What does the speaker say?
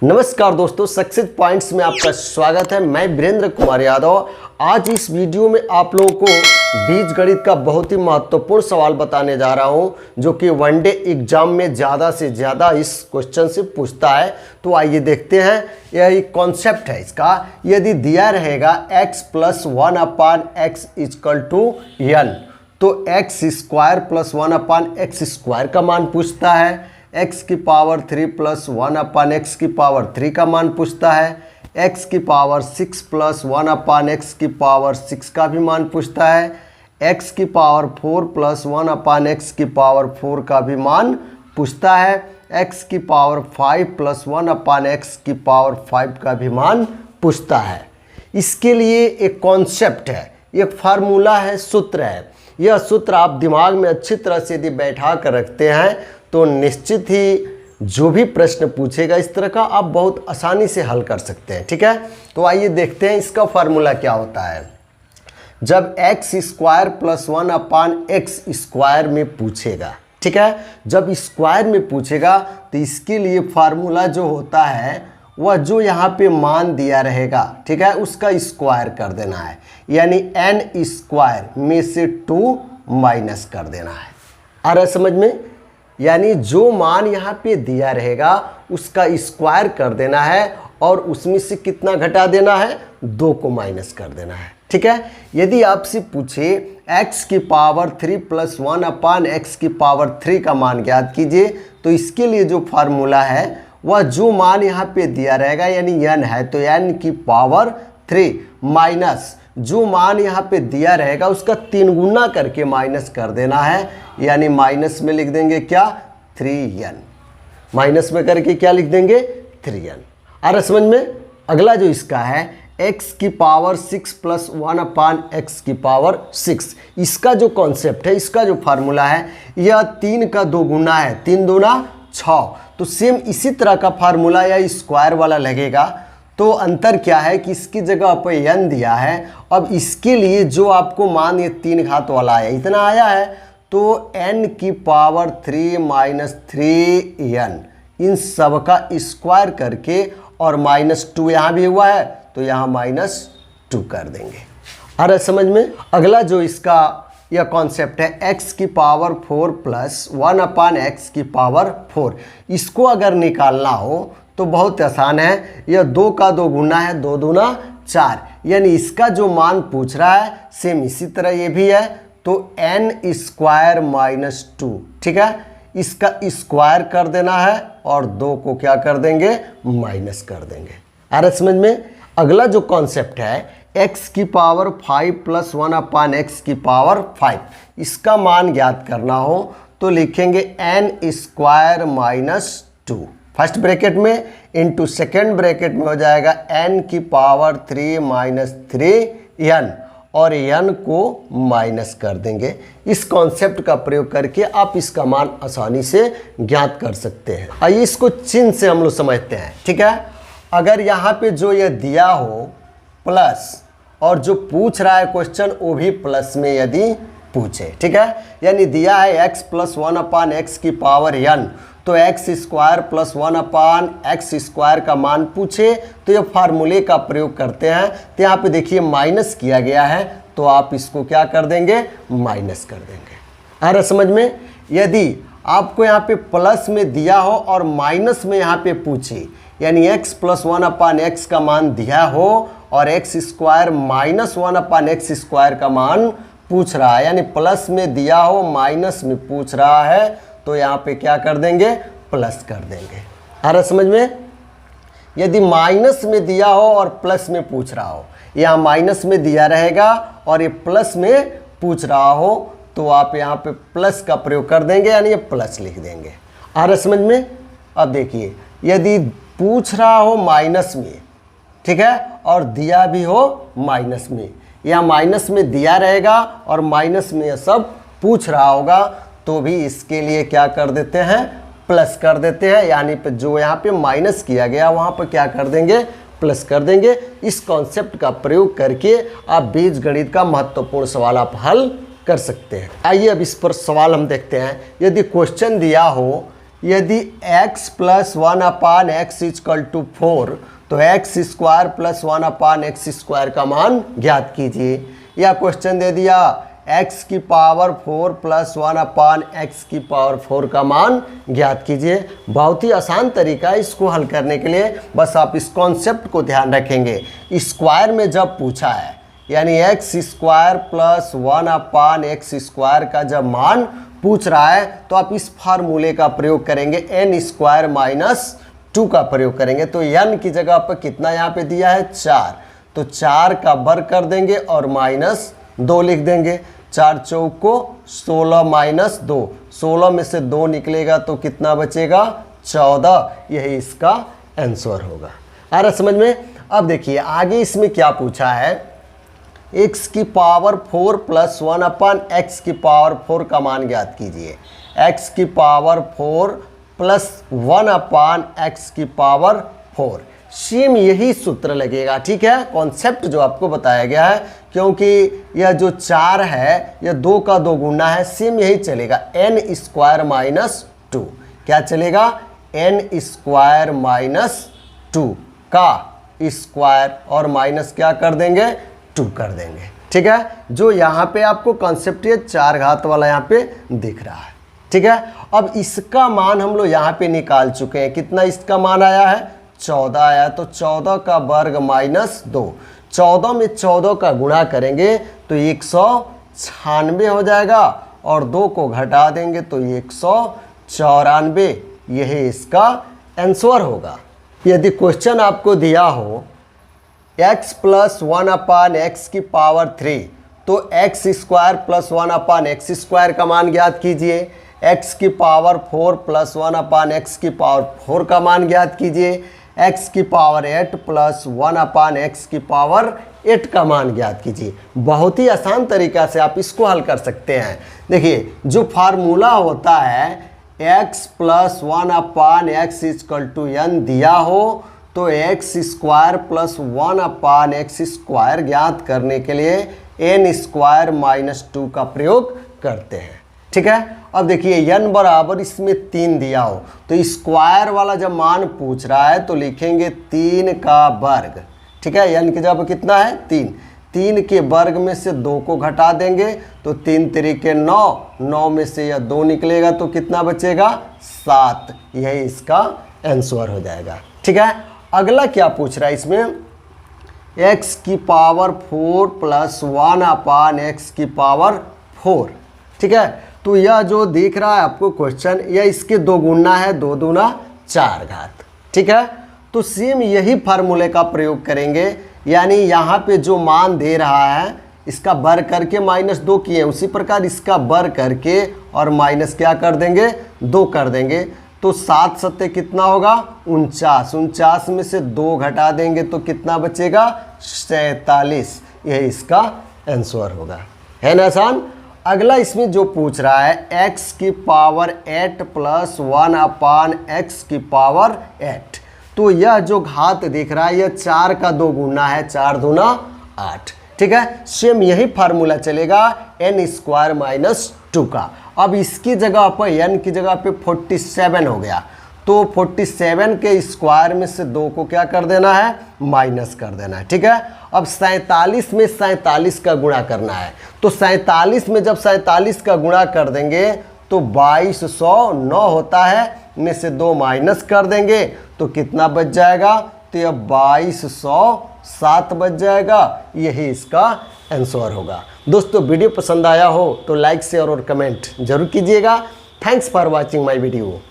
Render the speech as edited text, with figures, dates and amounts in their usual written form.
नमस्कार दोस्तों, success points में आपका स्वागत है। मैं वीरेंद्र कुमार यादव। आज इस वीडियो में आप लोगों को बीजगणित का बहुत ही महत्वपूर्ण सवाल बताने जा रहा हूं, जो कि वनडे एग्जाम में ज़्यादा से ज़्यादा इस क्वेश्चन से पूछता है। तो आइए देखते हैं। यह एक कॉन्सेप्ट है इसका। यदि दिया रहेगा x + 1/x = n, तो x² + 1/x² का मान पूछता है। x³ + 1/x³ का मान पूछता है। x6 + 1/x6 का भी मान पूछता है। x4 + 1/x4 का भी मान पूछता है। x5 + 1/x5 का भी मान पूछता है। इसके लिए एक कॉन्सेप्ट है, एक फार्मूला है, सूत्र है। यह सूत्र आप दिमाग में अच्छी तरह से यदि बैठा कर रखते हैं तो निश्चित ही जो भी प्रश्न पूछेगा इस तरह का आप बहुत आसानी से हल कर सकते हैं। ठीक है, तो आइए देखते हैं इसका फार्मूला क्या होता है। जब x² + 1/x² में पूछेगा, ठीक है, जब स्क्वायर में पूछेगा तो इसके लिए फार्मूला जो होता है वह जो यहाँ पे मान दिया रहेगा, ठीक है, उसका स्क्वायर कर देना है, यानी n² में से 2 माइनस कर देना है। आ रहा है समझ में? यानी जो मान यहाँ पे दिया रहेगा उसका स्क्वायर कर देना है और उसमें से कितना घटा देना है, 2 को माइनस कर देना है। ठीक है, यदि आपसे पूछे x³ + 1/x³ का मान ज्ञात कीजिए, तो इसके लिए जो फार्मूला है वह जो मान यहाँ पे दिया रहेगा, यानी n है तो n³ माइनस जो मान यहाँ पे दिया रहेगा उसका 3 गुना करके माइनस कर देना है, यानी माइनस में लिख देंगे क्या, 3n। माइनस में करके क्या लिख देंगे, 3n। आ रहा समझ में? अगला जो इसका है x6 + 1/x6, इसका जो कॉन्सेप्ट है, इसका जो फार्मूला है, यह 3 का 2 गुना है, 3 दूना 6। तो सेम इसी तरह का फार्मूला या स्क्वायर वाला लगेगा। तो अंतर क्या है कि इसकी जगह पर n दिया है। अब इसके लिए जो आपको मान ये 3 घात वाला है, इतना आया है, तो n³ - 3n इन सब का स्क्वायर करके और -2 यहाँ भी हुआ है तो यहाँ -2 कर देंगे। आ रहा है समझ में? अगला जो इसका यह कॉन्सेप्ट है x4 + 1/x4, इसको अगर निकालना हो तो बहुत आसान है। यह 2 का 2 गुना है, 2 दूना 4, यानी इसका जो मान पूछ रहा है सेम इसी तरह ये भी है, तो n² - 2, ठीक है, इसका स्क्वायर कर देना है और 2 को क्या कर देंगे, माइनस कर देंगे। आ रहा समझ में? अगला जो कॉन्सेप्ट है x5 + 1/x5, इसका मान ज्ञात करना हो तो लिखेंगे n² - 2 फर्स्ट ब्रैकेट में इंटू सेकेंड ब्रैकेट में हो जाएगा n³ - 3n और n को माइनस कर देंगे। इस कॉन्सेप्ट का प्रयोग करके आप इसका मान आसानी से ज्ञात कर सकते हैं। आइए इसको चिन्ह से हम लोग समझते हैं। ठीक है, अगर यहाँ पे जो ये दिया हो प्लस और जो पूछ रहा है क्वेश्चन वो भी प्लस में यदि पूछे, ठीक है, यानी दिया है x + 1/x⁴n, तो x² + 1/x² का मान पूछे तो ये फार्मूले का प्रयोग करते हैं। तो यहाँ पे देखिए माइनस किया गया है तो आप इसको क्या कर देंगे, माइनस कर देंगे। आ रहा समझ में? यदि आपको यहाँ पे प्लस में दिया हो और माइनस में यहाँ पे पूछे, यानी x + 1/x का मान दिया हो और x² - 1/x² का मान पूछ रहा है, यानी प्लस में दिया हो माइनस में पूछ रहा है, तो यहाँ पे क्या कर देंगे, प्लस कर देंगे। आ रहा समझ में? यदि माइनस में दिया हो और प्लस में पूछ रहा हो, यहाँ माइनस में दिया रहेगा और ये प्लस में पूछ रहा हो, तो आप यहाँ पे प्लस का प्रयोग कर देंगे, यानी ये प्लस लिख देंगे। आ रहा समझ में? अब देखिए यदि पूछ रहा हो माइनस में, ठीक है, और दिया भी हो माइनस में, यहाँ माइनस में दिया रहेगा और माइनस में ये सब पूछ रहा होगा, तो भी इसके लिए क्या कर देते हैं, प्लस कर देते हैं, यानी जो यहाँ पे माइनस किया गया वहाँ पर क्या कर देंगे, प्लस कर देंगे। इस कॉन्सेप्ट का प्रयोग करके आप बीजगणित का महत्वपूर्ण सवाल आप हल कर सकते हैं। आइए अब इस पर सवाल हम देखते हैं। यदि क्वेश्चन दिया हो यदि x plus 1/x equal to 4 तो x स्क्वायर प्लस 1/x² का मान ज्ञात कीजिए। या क्वेश्चन दे दिया x की पावर 4 प्लस 1/x⁴ का मान ज्ञात कीजिए। बहुत ही आसान तरीका है इसको हल करने के लिए, बस आप इस कॉन्सेप्ट को ध्यान रखेंगे। स्क्वायर में जब पूछा है यानी x स्क्वायर प्लस 1/x² का जब मान पूछ रहा है तो आप इस फार्मूले का प्रयोग करेंगे, n² - 2 का प्रयोग करेंगे। तो n की जगह पर कितना यहाँ पे दिया है 4, तो 4 का वर्ग कर देंगे और -2 लिख देंगे। 4 चौक को 16 - 2, 16 में से 2 निकलेगा तो कितना बचेगा 14। यही इसका आंसर होगा। आ रहा समझ में। अब देखिए आगे इसमें क्या पूछा है, x की पावर 4 प्लस 1/x⁴ का मान ज्ञात कीजिए। x की पावर 4 प्लस 1/x⁴ सेम यही सूत्र लगेगा, ठीक है। कॉन्सेप्ट जो आपको बताया गया है, क्योंकि यह जो 4 है यह 2 का 2 गुना है, सेम यही चलेगा। n² - 2 क्या चलेगा, n² - 2 का स्क्वायर और माइनस क्या कर देंगे 2 कर देंगे, ठीक है। जो यहाँ पे आपको कॉन्सेप्ट ये 4 घात वाला यहाँ पे दिख रहा है, ठीक है। अब इसका मान हम लोग यहाँ पे निकाल चुके हैं। कितना इसका मान आया है 14 आया, तो 14 का वर्ग -2, 14 में 14 का गुणा करेंगे तो 196 हो जाएगा और 2 को घटा देंगे तो 194। यही इसका आंसर होगा। यदि क्वेश्चन आपको दिया हो x प्लस 1/x⁴ तो x² प्लस 1/x² का मान ज्ञात कीजिए। x की पावर 4 प्लस 1/x⁴ का मान ज्ञात कीजिए। x की पावर 8 प्लस 1/x⁴ का मान ज्ञात कीजिए। बहुत ही आसान तरीका से आप इसको हल कर सकते हैं। देखिए जो फार्मूला होता है x प्लस 1/x n दिया हो तो x² प्लस 1/x² ज्ञात करने के लिए n² - 2 का प्रयोग करते हैं, ठीक है। अब देखिए n बराबर इसमें 3 दिया हो तो स्क्वायर वाला जब मान पूछ रहा है तो लिखेंगे 3 का वर्ग, ठीक है। n की जगह कितना है 3, 3 के वर्ग में से 2 को घटा देंगे तो 3 3 9, 9 में से यह 2 निकलेगा तो कितना बचेगा 7। यही इसका आंसर हो जाएगा, ठीक है। अगला क्या पूछ रहा है इसमें, x की पावर 4 प्लस 1/x⁴, ठीक है। तो यह जो दिख रहा है आपको क्वेश्चन, यह इसके 2 गुना है, 2 दूना 4 घात, ठीक है। तो सेम यही फार्मूले का प्रयोग करेंगे, यानी यहाँ पे जो मान दे रहा है इसका वर्ग करके -2 किए, उसी प्रकार इसका वर्ग करके और माइनस क्या कर देंगे 2 कर देंगे। तो 7 सत्ते कितना होगा 49, 49 में से 2 घटा देंगे तो कितना बचेगा 47। यही इसका आंसर होगा, है ना आसान। अगला इसमें जो पूछ रहा है x की पावर 8 प्लस 1/x⁴, तो यह जो घात दिख रहा है यह 4 का 2 गुना है, 4 दूना 8, ठीक है। सेम यही फार्मूला चलेगा n² - 2 का। अब इसकी जगह पर n की जगह पे 47 हो गया, तो 47 के स्क्वायर में से 2 को क्या कर देना है माइनस कर देना है, ठीक है। अब 47 में 47 का गुणा करना है, तो 47 में जब 47 का गुणा कर देंगे तो 2209 होता है, में से 2 माइनस कर देंगे तो कितना बच जाएगा, तो यह 2207 बच जाएगा। यही इसका आंसर होगा। दोस्तों वीडियो पसंद आया हो तो लाइक शेयर और कमेंट जरूर कीजिएगा। Thanks for watching my video.